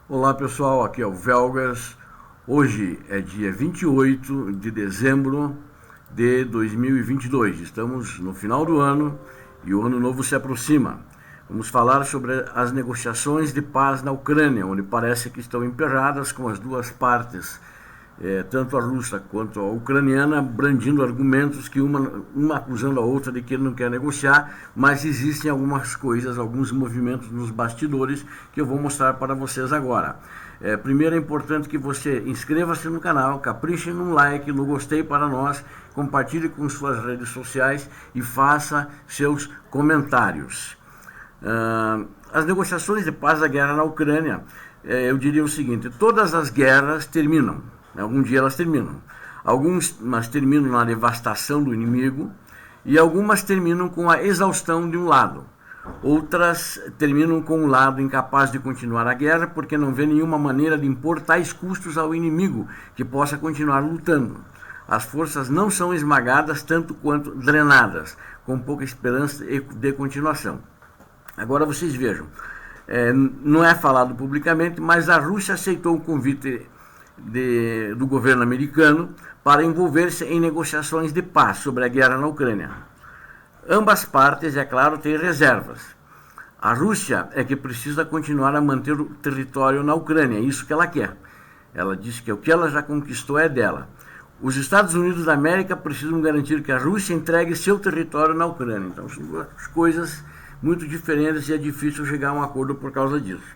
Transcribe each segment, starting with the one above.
Olá pessoal, aqui é o Velgas. Hoje é dia 28 de dezembro de 2022. Estamos no final do ano e o ano novo se aproxima. Vamos falar sobre as negociações de paz na Ucrânia, onde parece que estão emperradas com as duas partes, tanto a russa quanto a ucraniana, brandindo argumentos que uma acusando a outra de que não quer negociar, mas existem algumas coisas, alguns movimentos nos bastidores que eu vou mostrar para vocês agora. Primeiro é importante que você inscreva-se no canal, capriche no like, no gostei para nós, compartilhe com suas redes sociais e faça seus comentários. As negociações de paz da guerra na Ucrânia, eu diria o seguinte: todas as guerras terminam. Algum dia elas terminam. Algumas terminam na devastação do inimigo e algumas terminam com a exaustão de um lado. Outras terminam com um lado incapaz de continuar a guerra porque não vê nenhuma maneira de impor tais custos ao inimigo que possa continuar lutando. As forças não são esmagadas tanto quanto drenadas, com pouca esperança de continuação. Agora vocês vejam, não é falado publicamente, mas a Rússia aceitou o convite do governo americano para envolver-se em negociações de paz sobre a guerra na Ucrânia. Ambas partes, é claro, têm reservas. A Rússia é que precisa continuar a manter o território na Ucrânia, é isso que ela quer. Ela diz que o que ela já conquistou é dela. Os Estados Unidos da América precisam garantir que a Rússia entregue seu território na Ucrânia. Então, são duas coisas muito diferentes e é difícil chegar a um acordo por causa disso.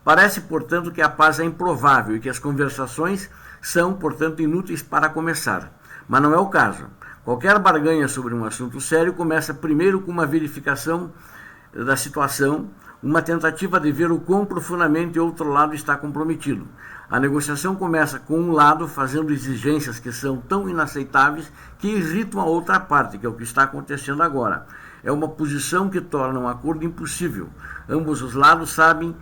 Parece, portanto, que a paz é improvável e que as conversações são, portanto, inúteis para começar. Mas não é o caso. Qualquer barganha sobre um assunto sério começa primeiro com uma verificação da situação, uma tentativa de ver o quão profundamente o outro lado está comprometido. A negociação começa com um lado fazendo exigências que são tão inaceitáveis que irritam a outra parte, que é o que está acontecendo agora. É uma posição que torna um acordo impossível. Ambos os lados sabem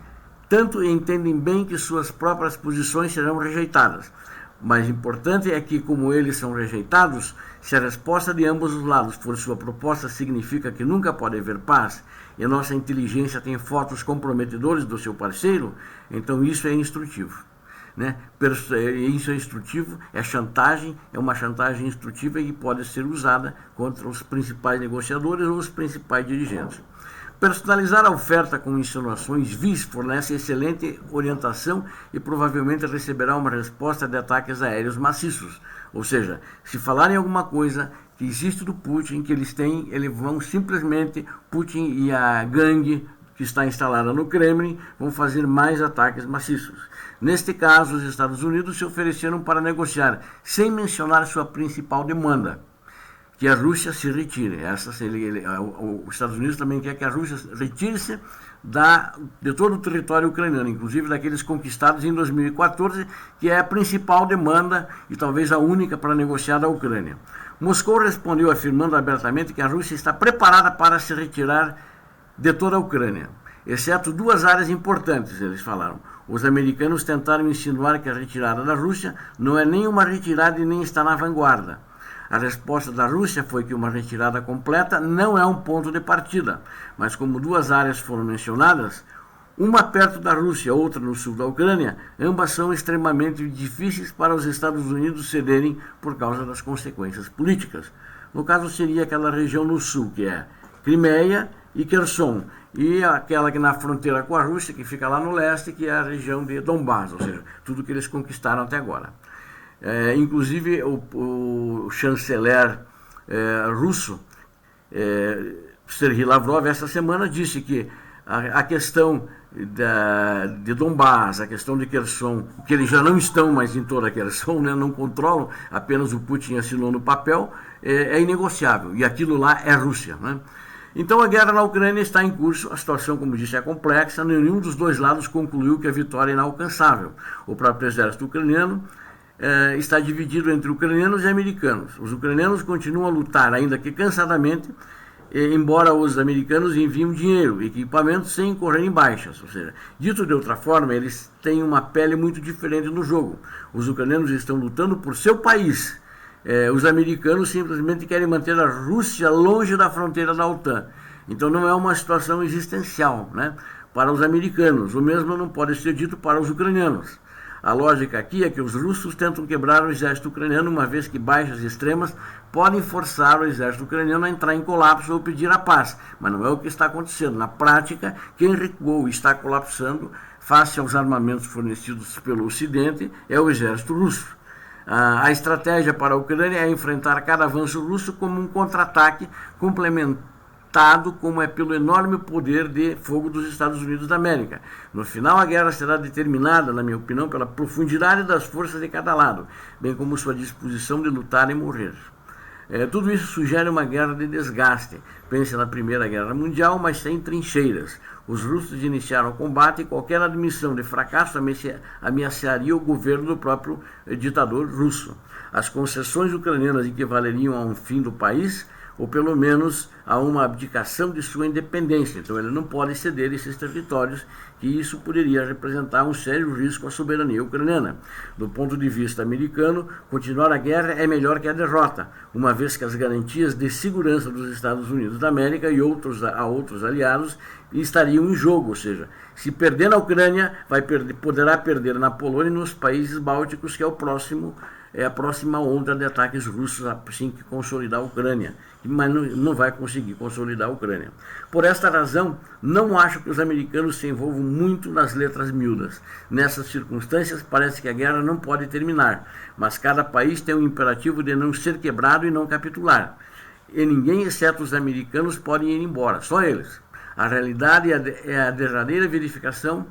tanto entendem bem que suas próprias posições serão rejeitadas. Mais importante é que, como eles são rejeitados, se a resposta de ambos os lados for sua proposta significa que nunca pode haver paz e a nossa inteligência tem fotos comprometedores do seu parceiro, então isso é instrutivo. Isso é instrutivo, é chantagem, é uma chantagem instrutiva que pode ser usada contra os principais negociadores ou os principais dirigentes. Personalizar a oferta com insinuações vis fornece excelente orientação e provavelmente receberá uma resposta de ataques aéreos maciços. Ou seja, se falarem alguma coisa que existe do Putin, que eles vão simplesmente, Putin e a gangue que está instalada no Kremlin, vão fazer mais ataques maciços. Neste caso, os Estados Unidos se ofereceram para negociar, sem mencionar sua principal demanda, que a Rússia se retire. Os Estados Unidos também quer que a Rússia retire-se de todo o território ucraniano, inclusive daqueles conquistados em 2014, que é a principal demanda e talvez a única para negociar da Ucrânia. Moscou respondeu afirmando abertamente que a Rússia está preparada para se retirar de toda a Ucrânia, exceto duas áreas importantes, eles falaram. Os americanos tentaram insinuar que a retirada da Rússia não é nem uma retirada e nem está na vanguarda. A resposta da Rússia foi que uma retirada completa não é um ponto de partida, mas como duas áreas foram mencionadas, uma perto da Rússia, outra no sul da Ucrânia, ambas são extremamente difíceis para os Estados Unidos cederem por causa das consequências políticas. No caso seria aquela região no sul, que é Crimeia e Kherson, e aquela que na fronteira com a Rússia, que fica lá no leste, que é a região de Donbás, ou seja, tudo que eles conquistaram até agora. Inclusive o chanceler russo, Sergei Lavrov, essa semana disse que a questão de Donbás, a questão de Kherson, que eles já não estão mais em toda a Kherson, não controlam, apenas o Putin assinou no papel, é inegociável, e aquilo lá é Rússia. Então a guerra na Ucrânia está em curso, a situação, como disse, é complexa, nenhum dos dois lados concluiu que a vitória é inalcançável. O próprio exército ucraniano está dividido entre ucranianos e americanos. Os ucranianos continuam a lutar, ainda que cansadamente, embora os americanos enviem dinheiro, equipamentos sem correr em baixas. Ou seja, dito de outra forma, eles têm uma pele muito diferente no jogo. Os ucranianos estão lutando por seu país. Os americanos simplesmente querem manter a Rússia longe da fronteira da OTAN. Então não é uma situação existencial, para os americanos. O mesmo não pode ser dito para os ucranianos. A lógica aqui é que os russos tentam quebrar o exército ucraniano, uma vez que baixas extremas podem forçar o exército ucraniano a entrar em colapso ou pedir a paz. Mas não é o que está acontecendo. Na prática, quem recuou e está colapsando face aos armamentos fornecidos pelo Ocidente é o exército russo. A estratégia para a Ucrânia é enfrentar cada avanço russo como um contra-ataque complementado como é pelo enorme poder de fogo dos Estados Unidos da América. No final, a guerra será determinada, na minha opinião, pela profundidade das forças de cada lado, bem como sua disposição de lutar e morrer. Tudo isso sugere uma guerra de desgaste. Pense na Primeira Guerra Mundial, mas sem trincheiras. Os russos iniciaram o combate e qualquer admissão de fracasso ameaçaria o governo do próprio ditador russo. As concessões ucranianas equivaleriam a um fim do país, ou pelo menos a uma abdicação de sua independência. Então ele não pode ceder esses territórios, que isso poderia representar um sério risco à soberania ucraniana. Do ponto de vista americano, continuar a guerra é melhor que a derrota, uma vez que as garantias de segurança dos Estados Unidos da América e outros aliados estariam em jogo, ou seja, se perder na Ucrânia, poderá perder na Polônia e nos países bálticos, que é a próxima onda de ataques russos assim que consolidar a Ucrânia, mas não vai conseguir consolidar a Ucrânia. Por esta razão, não acho que os americanos se envolvam muito nas letras miúdas. Nessas circunstâncias, parece que a guerra não pode terminar, mas cada país tem o imperativo de não ser quebrado e não capitular. E ninguém, exceto os americanos, podem ir embora, só eles. A realidade é a derradeira verificação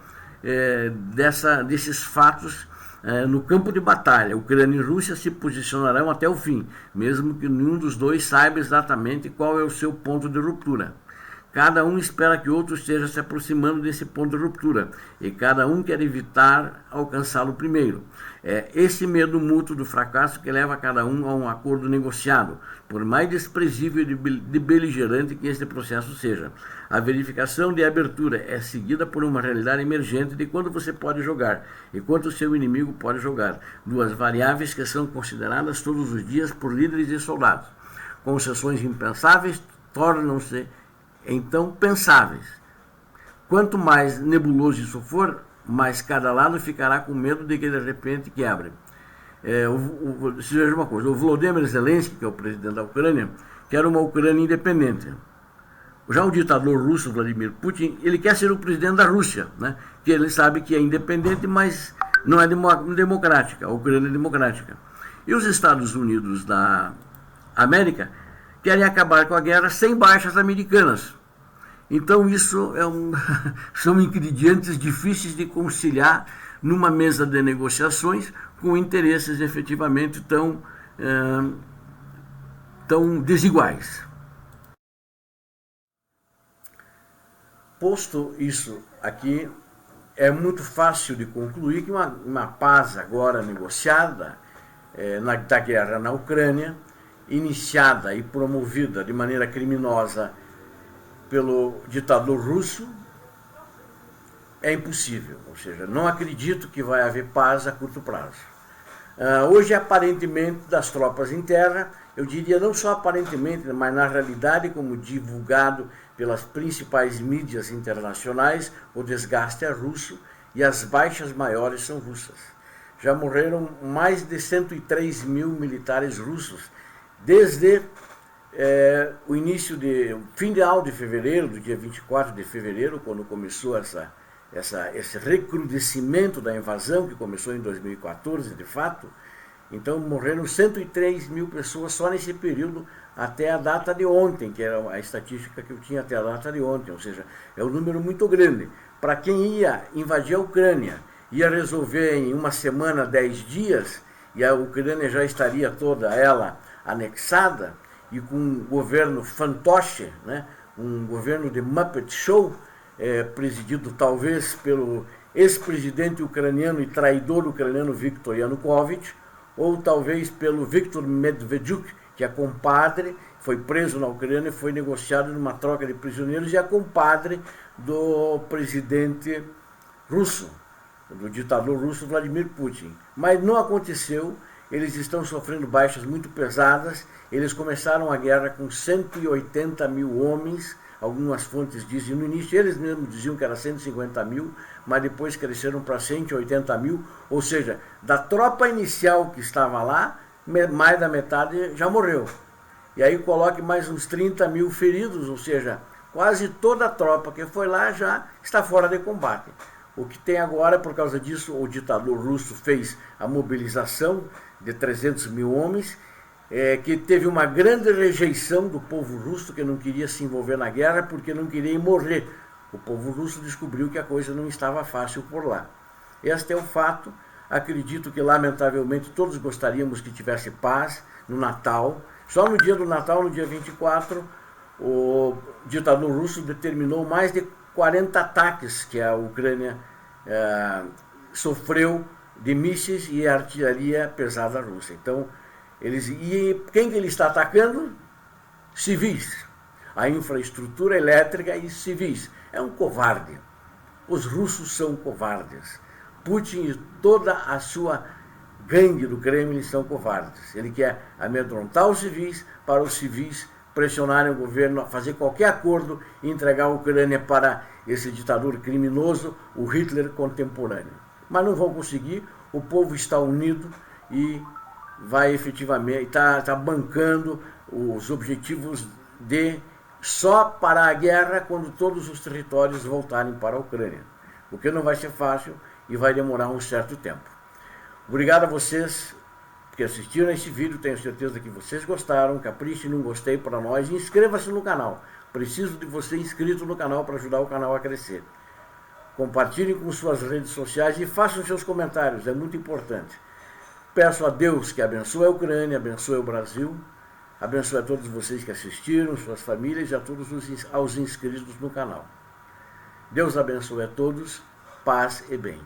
desses fatos. No campo de batalha, Ucrânia e Rússia se posicionarão até o fim, mesmo que nenhum dos dois saiba exatamente qual é o seu ponto de ruptura. Cada um espera que o outro esteja se aproximando desse ponto de ruptura, e cada um quer evitar alcançá-lo primeiro. É esse medo mútuo do fracasso que leva cada um a um acordo negociado, por mais desprezível e beligerante que este processo seja. A verificação de abertura é seguida por uma realidade emergente de quando você pode jogar e quanto o seu inimigo pode jogar, duas variáveis que são consideradas todos os dias por líderes e soldados. Concessões impensáveis tornam-se então pensáveis. Quanto mais nebuloso isso for, mais cada lado ficará com medo de que de repente quebre. Seja uma coisa, o Volodymyr Zelensky, que é o presidente da Ucrânia, quer uma Ucrânia independente. Já o ditador russo, Vladimir Putin, ele quer ser o presidente da Rússia, né? Que ele sabe que é independente, mas não é democrática, a Ucrânia é democrática. E os Estados Unidos da América querem acabar com a guerra sem baixas americanas. Então isso são ingredientes difíceis de conciliar numa mesa de negociações com interesses efetivamente tão desiguais. Posto isso aqui, é muito fácil de concluir que uma paz agora negociada da guerra na Ucrânia, iniciada e promovida de maneira criminosa pelo ditador russo, é impossível. Ou seja, não acredito que vai haver paz a curto prazo. Hoje, aparentemente, das tropas em terra, eu diria não só aparentemente, mas na realidade, como divulgado pelas principais mídias internacionais, o desgaste é russo e as baixas maiores são russas. Já morreram mais de 103 mil militares russos desde o final de fevereiro, do dia 24 de fevereiro, quando começou esse recrudescimento da invasão, que começou em 2014, de fato. Então morreram 103 mil pessoas só nesse período, até a data de ontem, que era a estatística que eu tinha até a data de ontem, ou seja, é um número muito grande. Para quem ia invadir a Ucrânia, ia resolver em uma semana, 10 dias, e a Ucrânia já estaria toda ela anexada, e com um governo fantoche, né, um governo de Muppet Show, presidido talvez pelo ex-presidente ucraniano e traidor ucraniano Viktor Yanukovych, ou talvez pelo Viktor Medvedchuk, que é compadre, foi preso na Ucrânia e foi negociado numa troca de prisioneiros, e é compadre do presidente russo, do ditador russo Vladimir Putin. Mas não aconteceu, eles estão sofrendo baixas muito pesadas, eles começaram a guerra com 180 mil homens, algumas fontes dizem no início, eles mesmos diziam que era 150 mil, mas depois cresceram para 180 mil, ou seja, da tropa inicial que estava lá, mais da metade já morreu. E aí coloque mais uns 30 mil feridos, ou seja, quase toda a tropa que foi lá já está fora de combate. O que tem agora, por causa disso, o ditador russo fez a mobilização de 300 mil homens, que teve uma grande rejeição do povo russo, que não queria se envolver na guerra porque não queria morrer. O povo russo descobriu que a coisa não estava fácil por lá. Este é o fato. Acredito que, lamentavelmente, todos gostaríamos que tivesse paz no Natal. Só no dia do Natal, no dia 24, o ditador russo determinou mais de 40 ataques que a Ucrânia sofreu de mísseis e artilharia pesada russa. Então, quem que ele está atacando? Civis. A infraestrutura elétrica e civis. É um covarde. Os russos são covardes. Putin e toda a sua gangue do Kremlin são covardes. Ele quer amedrontar os civis para os civis pressionarem o governo a fazer qualquer acordo e entregar a Ucrânia para esse ditador criminoso, o Hitler contemporâneo. Mas não vão conseguir, o povo está unido e vai efetivamente, está bancando os objetivos de só parar a guerra quando todos os territórios voltarem para a Ucrânia. O que não vai ser fácil e vai demorar um certo tempo. Obrigado a vocês que assistiram a esse vídeo, tenho certeza que vocês gostaram. Capriche no gostei para nós e inscreva-se no canal. Preciso de você inscrito no canal para ajudar o canal a crescer. Compartilhem com suas redes sociais e façam seus comentários, é muito importante. Peço a Deus que abençoe a Ucrânia, abençoe o Brasil, abençoe a todos vocês que assistiram, suas famílias e a todos aos inscritos no canal. Deus abençoe a todos, paz e bem.